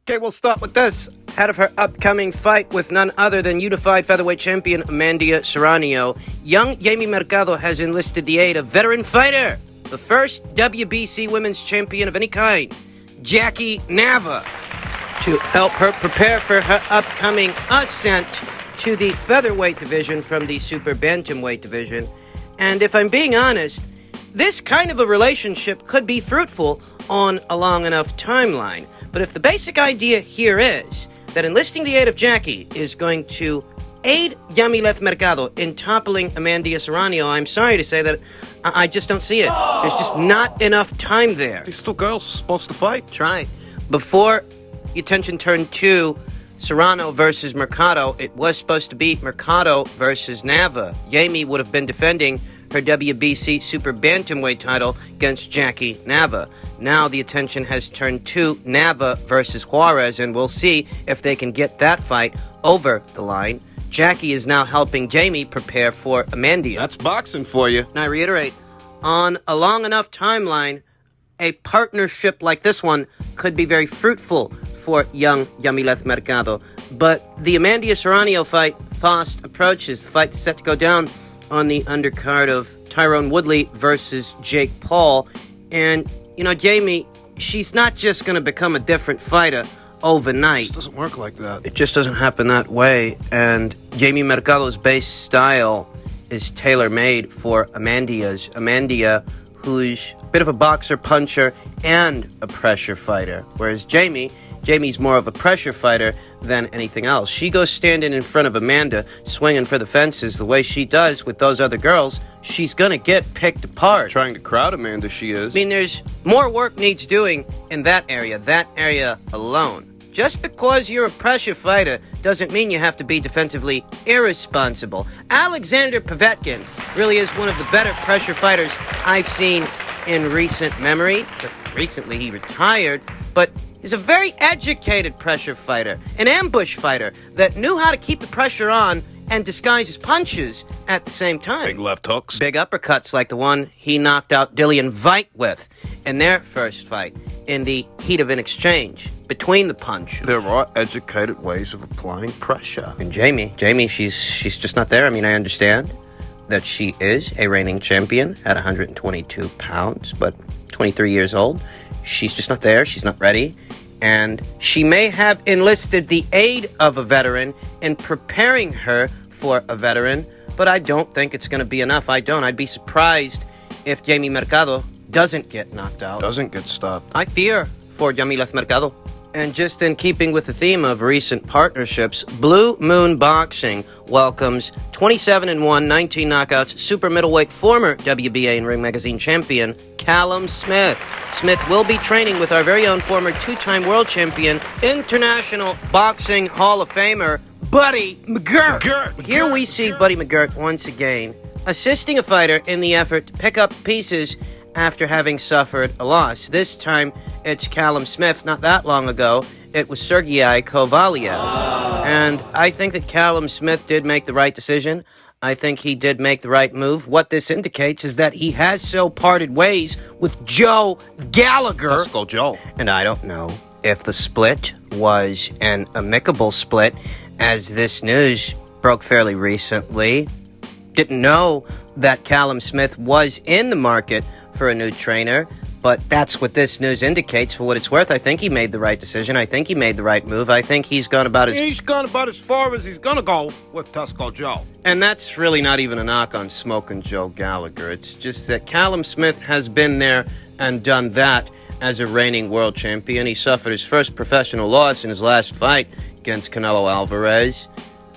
Okay, we'll start with this. Ahead of her upcoming fight with none other than unified featherweight champion Amanda Serrano, young Jaime Mercado has enlisted the aid of veteran fighter, the first WBC women's champion of any kind, Jackie Nava, to help her prepare for her upcoming ascent to the featherweight division from the super bantamweight division. And if I'm being honest, this kind of a relationship could be fruitful on a long enough timeline. But if the basic idea here is that enlisting the aid of Jackie is going to aid Jaime Mercado in toppling Amanda Serrano, I'm sorry to say that I just don't see it. There's just not enough time there. These two girls supposed to fight. That's right. Before the attention turned to Serrano versus Mercado, it was supposed to be Mercado versus Nava. Jaime would have been defending her WBC Super Bantamweight title against Jackie Nava. Now the attention has turned to Nava versus Juarez, and we'll see if they can get that fight over the line. Jackie is now helping Jaime prepare for Amanda. That's boxing for you. And I reiterate, on a long enough timeline, a partnership like this one could be very fruitful for young Jaime Mercado. But the Amanda Serrano fight fast approaches. The fight is set to go down on the undercard of Tyrone Woodley versus Jake Paul. And, you know, Jaime, she's not just going to become a different fighter overnight. It doesn't work like that. It just doesn't happen that way. And Jaime Mercado's base style is tailor-made for Amanda's. Amanda, who's a bit of a boxer, puncher, and a pressure fighter. Whereas Jamie's more of a pressure fighter than anything else. She goes standing in front of Amanda, swinging for the fences the way she does with those other girls. She's gonna get picked apart. Trying to crowd Amanda, she is. I mean, there's more work needs doing in that area alone. Just because you're a pressure fighter doesn't mean you have to be defensively irresponsible. Alexander Povetkin really is one of the better pressure fighters I've seen in recent memory. But recently he retired, but he's a very educated pressure fighter, an ambush fighter that knew how to keep the pressure on and disguise his punches at the same time. Big left hooks. Big uppercuts like the one he knocked out Dillian Veit with in their first fight in the heat of an exchange between the punches. There are educated ways of applying pressure. And Jaime, she's just not there. I mean, I understand that she is a reigning champion at 122 pounds, but 23 years old. She's just not there. She's not ready. And she may have enlisted the aid of a veteran in preparing her for a veteran, but I don't think it's going to be enough. I'd be surprised if Jaime Mercado doesn't get knocked out. Doesn't get stopped. I fear for Jaime Mercado. And just in keeping with the theme of recent partnerships, Blue Moon Boxing welcomes 27-1, 19 knockouts, super middleweight former WBA and Ring Magazine champion, Callum Smith. Smith will be training with our very own former two-time world champion, International Boxing Hall of Famer, Buddy McGirt. Here we see Buddy McGirt once again assisting a fighter in the effort to pick up pieces after having suffered a loss. This time, it's Callum Smith. Not that long ago, it was Sergei Kovalyev. And I think that Callum Smith did make the right decision. I think he did make the right move. What this indicates is that he has so parted ways with Joe Gallagher. Let's go, Joe. And I don't know if the split was an amicable split, as this news broke fairly recently. Didn't know that Callum Smith was in the market for a new trainer, but that's what this news indicates. For what it's worth, I think he made the right decision. I think he made the right move. I think he's gone about as far as he's gonna go with Tusco Joe. And that's really not even a knock on Smokin' Joe Gallagher. It's just that Callum Smith has been there and done that as a reigning world champion. He suffered his first professional loss in his last fight against Canelo Alvarez.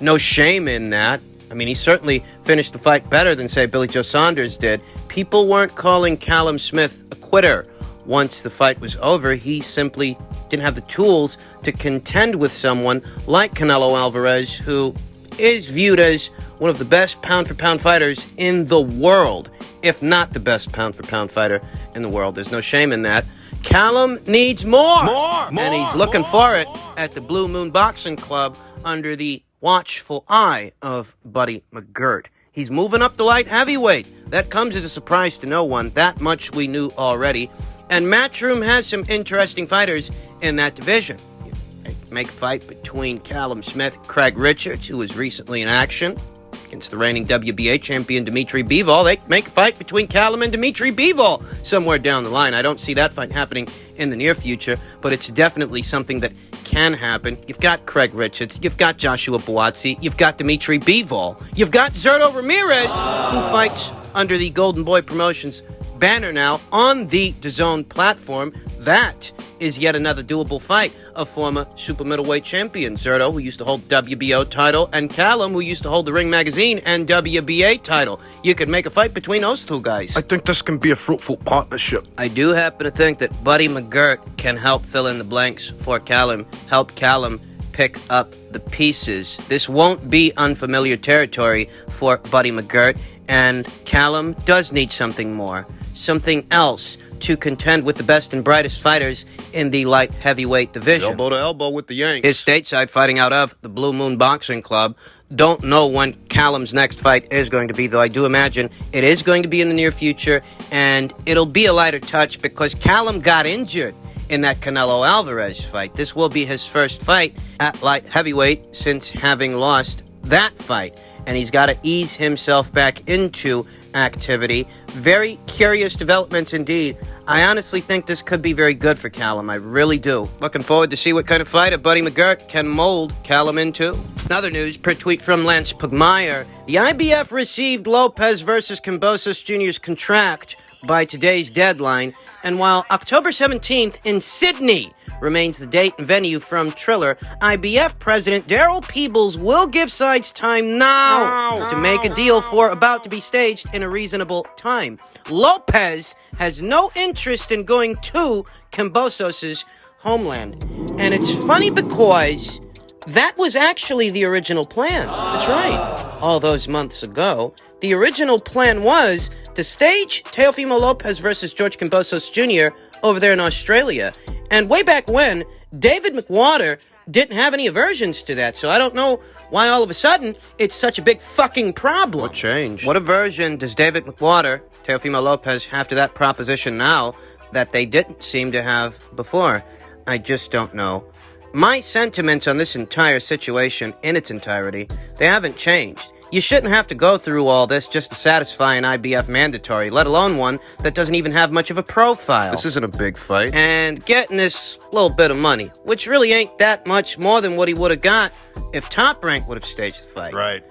No shame in that. I mean, he certainly finished the fight better than, say, Billy Joe Saunders did. People weren't calling Callum Smith a quitter once the fight was over, he simply didn't have the tools to contend with someone like Canelo Alvarez, who is viewed as one of the best pound-for-pound fighters in the world, if not the best pound-for-pound fighter in the world. There's no shame in that. Callum needs more! And he's looking for it at the Blue Moon Boxing Club under the watchful eye of Buddy McGirt. He's moving up the light heavyweight. That comes as a surprise to no one. That much we knew already. And Matchroom has some interesting fighters in that division. Make a fight between Callum Smith, Craig Richards, who was recently in action against the reigning WBA champion Dimitri Bivol. They make a fight between Callum and Dimitri Bivol somewhere down the line. I don't see that fight happening in the near future, but it's definitely something that can happen. You've got Craig Richards, you've got Joshua Buatsi, you've got Dimitri Bivol, you've got Zurdo Ramirez, who fights under the Golden Boy Promotions banner now on the DAZN platform. That is yet another doable fight. A former super middleweight champion, Zurdo, who used to hold WBO title, and Callum, who used to hold the Ring Magazine and WBA title. You could make a fight between those two guys. I think this can be a fruitful partnership. I do happen to think that Buddy McGirt can help fill in the blanks for Callum, help Callum pick up the pieces. This won't be unfamiliar territory for Buddy McGirt, and Callum does need something more, something else to contend with the best and brightest fighters in the light heavyweight division. Elbow to elbow with the Yanks. His stateside fighting out of the Blue Moon Boxing Club. Don't know when Callum's next fight is going to be, though I do imagine it is going to be in the near future, and it'll be a lighter touch because Callum got injured in that Canelo Alvarez fight. This will be his first fight at light heavyweight since having lost that fight, and he's got to ease himself back into activity. Very curious developments indeed. I honestly think this could be very good for Callum. I really do. Looking forward to see what kind of fighter Buddy McGirt can mold Callum into. In other news, per tweet from Lance Pugmire, the IBF received Lopez versus Kambosos Jr.'s contract by today's deadline, and while October 17th in Sydney remains the date and venue from Triller, IBF President Daryl Peebles will give sides time now to make a deal for about to be staged in a reasonable time. Lopez has no interest in going to Kambosos' homeland. And it's funny because that was actually the original plan. That's right. All those months ago, the original plan was to stage Teofimo Lopez versus George Kambosos Jr. over there in Australia. And way back when, David McWater didn't have any aversions to that, so I don't know why all of a sudden it's such a big fucking problem. What changed? What aversion does David McWater, Teofimo Lopez, have to that proposition now that they didn't seem to have before? I just don't know. My sentiments on this entire situation in its entirety, they haven't changed. You shouldn't have to go through all this just to satisfy an IBF mandatory, let alone one that doesn't even have much of a profile. This isn't a big fight. And getting this little bit of money, which really ain't that much more than what he would have got if Top Rank would have staged the fight. Right.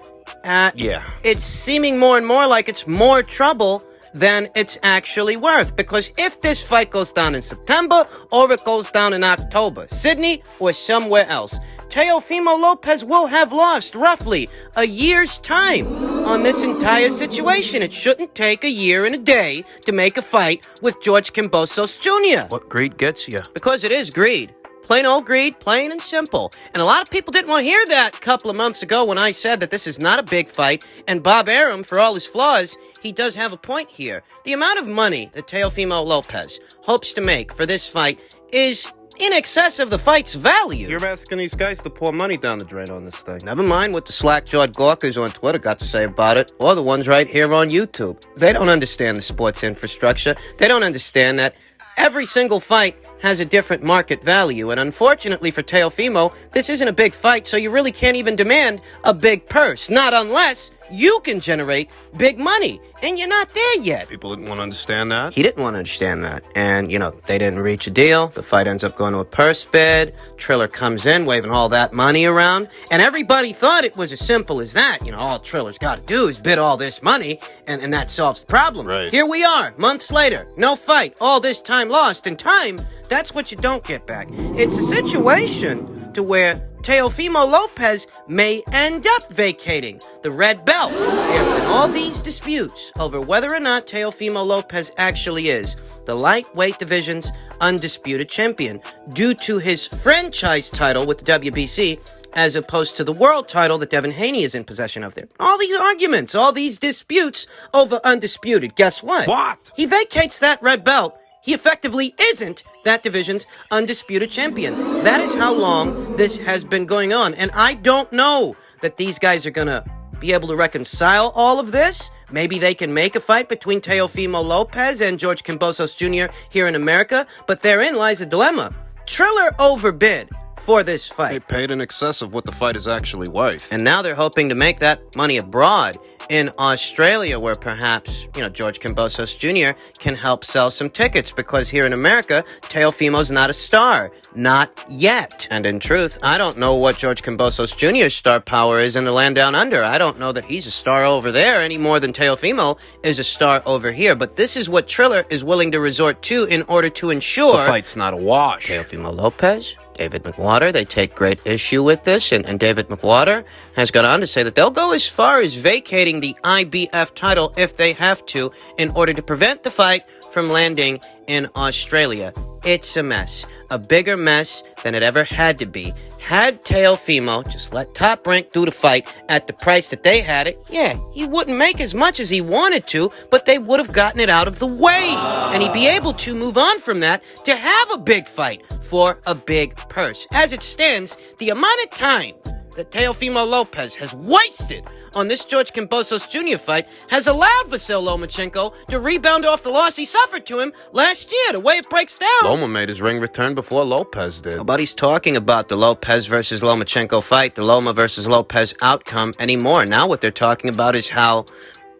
Yeah. It's seeming more and more like it's more trouble than it's actually worth. Because if this fight goes down in September or it goes down in October, Sydney or somewhere else, Teofimo Lopez will have lost roughly a year's time on this entire situation. It shouldn't take a year and a day to make a fight with George Kambosos Jr. What greed gets you? Because it is greed. Plain old greed, plain and simple. And a lot of people didn't want to hear that a couple of months ago when I said that this is not a big fight. And Bob Arum, for all his flaws, he does have a point here. The amount of money that Teofimo Lopez hopes to make for this fight is in excess of the fight's value. You're asking these guys to pour money down the drain on this thing. Never mind what the slack-jawed gawkers on Twitter got to say about it, or the ones right here on YouTube. They don't understand the sports infrastructure. They don't understand that every single fight has a different market value, and unfortunately for Teofimo, this isn't a big fight, so you really can't even demand a big purse. Not unless you can generate big money, and you're not there yet. People didn't want to understand that. He didn't want to understand that, and, they didn't reach a deal. The fight ends up going to a purse bid. Triller comes in, waving all that money around, and everybody thought it was as simple as that. All Triller's got to do is bid all this money, and that solves the problem. Right. Here we are, months later, no fight, all this time lost, and time, that's what you don't get back. It's a situation to where Teofimo Lopez may end up vacating the red belt. There have been all these disputes over whether or not Teofimo Lopez actually is the lightweight division's undisputed champion, due to his franchise title with the WBC, as opposed to the world title that Devin Haney is in possession of there. All these arguments, all these disputes over undisputed. Guess what? What? He vacates that red belt. He effectively isn't that division's undisputed champion. That is how long this has been going on. And I don't know that these guys are going to be able to reconcile all of this. Maybe they can make a fight between Teofimo Lopez and LopezKambosos Jr. here in America. But therein lies a dilemma. Triller overbid for this They fight. paid in excess of what the fight is actually worth. And now they're hoping to make that money abroad in Australia, where perhaps, LopezKambosos Jr. can help sell some tickets, because here in America, Teofimo's not a star. Not yet. And in truth, I don't know what LopezKambosos Jr.'s star power is in the land down under. I don't know that he's a star over there any more than Teofimo is a star over here. But this is what Triller is willing to resort to in order to ensure The fight's not a wash. Teofimo Lopez, David McWater, they take great issue with this, and David McWater has gone on to say that they'll go as far as vacating the IBF title if they have to in order to prevent the fight from landing in Australia. It's a mess. A bigger mess than it ever had to be. Had Teofimo just let Top Rank do the fight at the price that they had it, yeah, he wouldn't make as much as he wanted to, but they would have gotten it out of the way. And he'd be able to move on from that to have a big fight for a big purse. As it stands, the amount of time that Teofimo Lopez has wasted on this LopezKambosos Jr. fight has allowed Vasyl Lomachenko to rebound off the loss he suffered to him last year, the way it breaks down. Loma made his ring return before Lopez did. Nobody's talking about the Lopez versus Lomachenko fight, the Loma versus Lopez outcome anymore. Now what they're talking about is how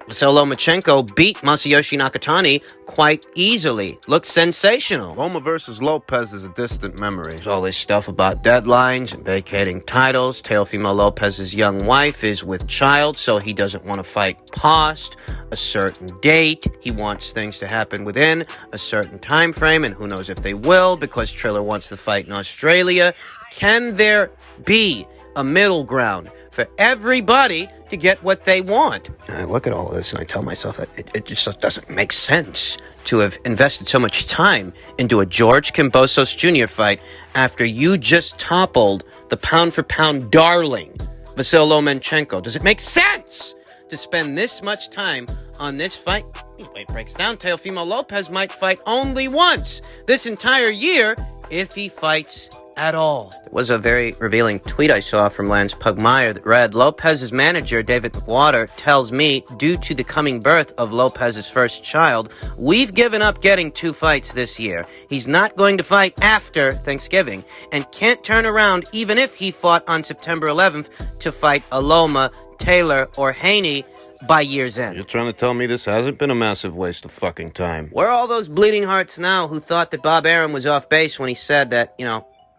Vasyl Lomachenko beat Masayoshi Nakatani quite easily. Looked sensational. Loma versus Lopez is a distant memory. There's all this stuff about deadlines and vacating titles. Teofimo Lopez's young wife is with child, so he doesn't want to fight past a certain date. He wants things to happen within a certain time frame, and who knows if they will, because Triller wants the fight in Australia. Can there be a middle ground for everybody to get what they want? And I look at all of this and I tell myself that it just doesn't make sense to have invested so much time into a LopezKambosos Jr. fight after you just toppled the pound-for-pound darling, Vasyl Lomachenko. Does it make sense to spend this much time on this fight? The way it breaks down, Teofimo Lopez might fight only once this entire year if he fights at all. There was a very revealing tweet I saw from Lance Pugmire that read, Lopez's manager, David McWater, tells me, due to the coming birth of Lopez's first child, we've given up getting 2 fights this year. He's not going to fight after Thanksgiving and can't turn around even if he fought on September 11th to fight a Loma, Taylor, or Haney by year's end. You're trying to tell me this hasn't been a massive waste of fucking time? Where are all those bleeding hearts now who thought that Bob Arum was off base when he said that,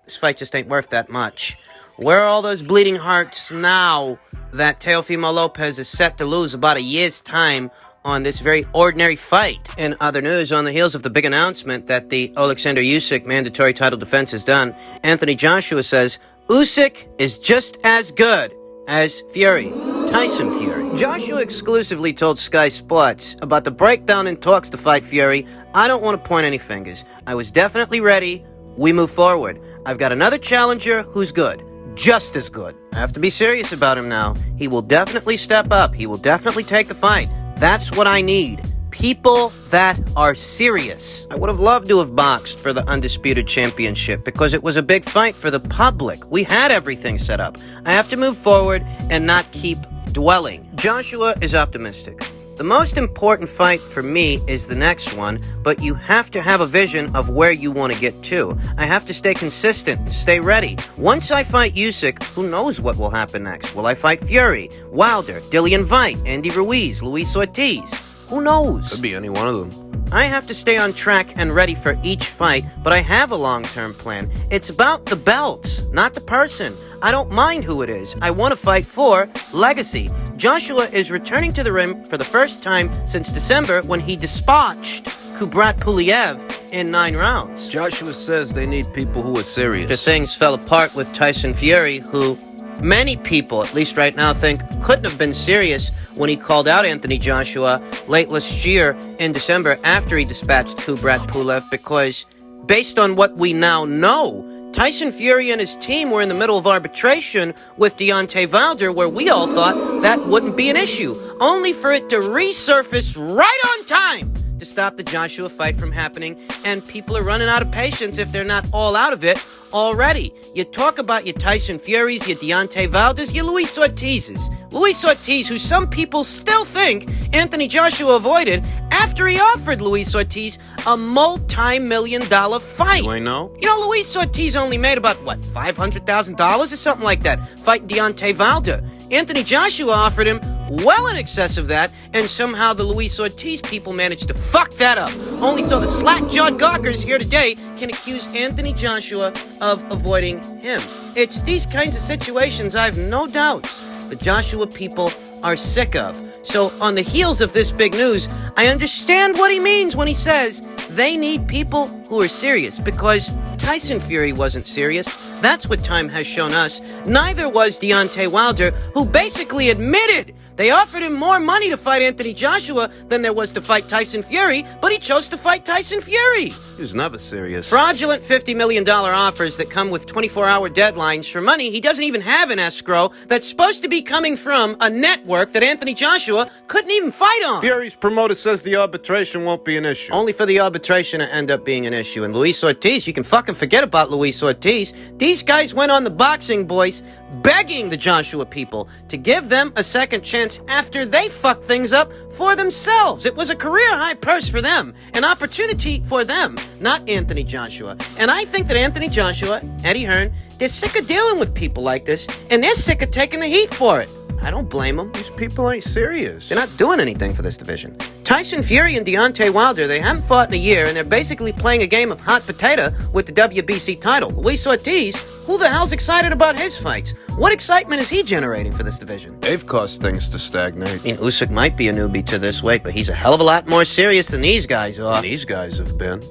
this fight just ain't worth that much? Where are all those bleeding hearts now that Teofimo Lopez is set to lose about a year's time on this very ordinary fight? In other news, on the heels of the big announcement that the Alexander Usyk mandatory title defense is done, Anthony Joshua says Usyk is just as good as Fury, Tyson Fury. Joshua exclusively told Sky Sports about the breakdown in talks to fight Fury. I don't want to point any fingers. I was definitely ready. We move forward. I've got another challenger who's good. Just as good. I have to be serious about him now. He will definitely step up. He will definitely take the fight. That's what I need. People that are serious. I would have loved to have boxed for the Undisputed Championship because it was a big fight for the public. We had everything set up. I have to move forward and not keep dwelling. Joshua is optimistic. The most important fight for me is the next one, but you have to have a vision of where you want to get to. I have to stay consistent, stay ready. Once I fight Usyk, who knows what will happen next? Will I fight Fury, Wilder, Dillian Veit, Andy Ruiz, Luis Ortiz? Who knows? Could be any one of them. I have to stay on track and ready for each fight, but I have a long-term plan. It's about the belts, not the person. I don't mind who it is. I want to fight for legacy. Joshua is returning to the ring for the first time since December when he dispatched Kubrat Pulev in 9 rounds. Joshua says they need people who are serious. After things fell apart with Tyson Fury, who many people, at least right now, think couldn't have been serious when he called out Anthony Joshua late last year in December after he dispatched Kubrat Pulev, because based on what we now know, Tyson Fury and his team were in the middle of arbitration with Deontay Wilder, where we all thought that wouldn't be an issue, only for it to resurface right on time to stop the Joshua fight from happening, and people are running out of patience if they're not all out of it already. You talk about your Tyson Furies, your Deontay Wilders, your Luis Ortizes. Luis Ortiz, who some people still think Anthony Joshua avoided after he offered Luis Ortiz a multi-million-dollar fight. You ain't know? You know, Luis Ortiz only made about, $500,000 or something like that, fighting Deontay Wilder. Anthony Joshua offered him well in excess of that, and somehow the Luis Ortiz people managed to fuck that up. Only so the slack-jawed gawkers here today can accuse Anthony Joshua of avoiding him. It's these kinds of situations I have no doubts the Joshua people are sick of. So on the heels of this big news, I understand what he means when he says they need people who are serious, because Tyson Fury wasn't serious. That's what time has shown us. Neither was Deontay Wilder, who basically admitted they offered him more money to fight Anthony Joshua than there was to fight Tyson Fury, but he chose to fight Tyson Fury. He was never serious. Fraudulent $50 million offers that come with 24-hour deadlines for money he doesn't even have in escrow, that's supposed to be coming from a network that Anthony Joshua couldn't even fight on. Fury's promoter says the arbitration won't be an issue. Only for the arbitration to end up being an issue. And Luis Ortiz, you can fucking forget about Luis Ortiz. These guys went on the Boxing Boys begging the Joshua people to give them a second chance after they fucked things up for themselves. It was a career high purse for them, an opportunity for them, not Anthony Joshua. And I think that Anthony Joshua, Eddie Hearn, they're sick of dealing with people like this, and they're sick of taking the heat for it. I don't blame them. These people ain't serious. They're not doing anything for this division. Tyson Fury and Deontay Wilder, they haven't fought in a year, and they're basically playing a game of hot potato with the WBC title. Luis Ortiz, who the hell's excited about his fights? What excitement is he generating for this division? They've caused things to stagnate. I mean, Usyk might be a newbie to this weight, but he's a hell of a lot more serious than these guys are. These guys have been.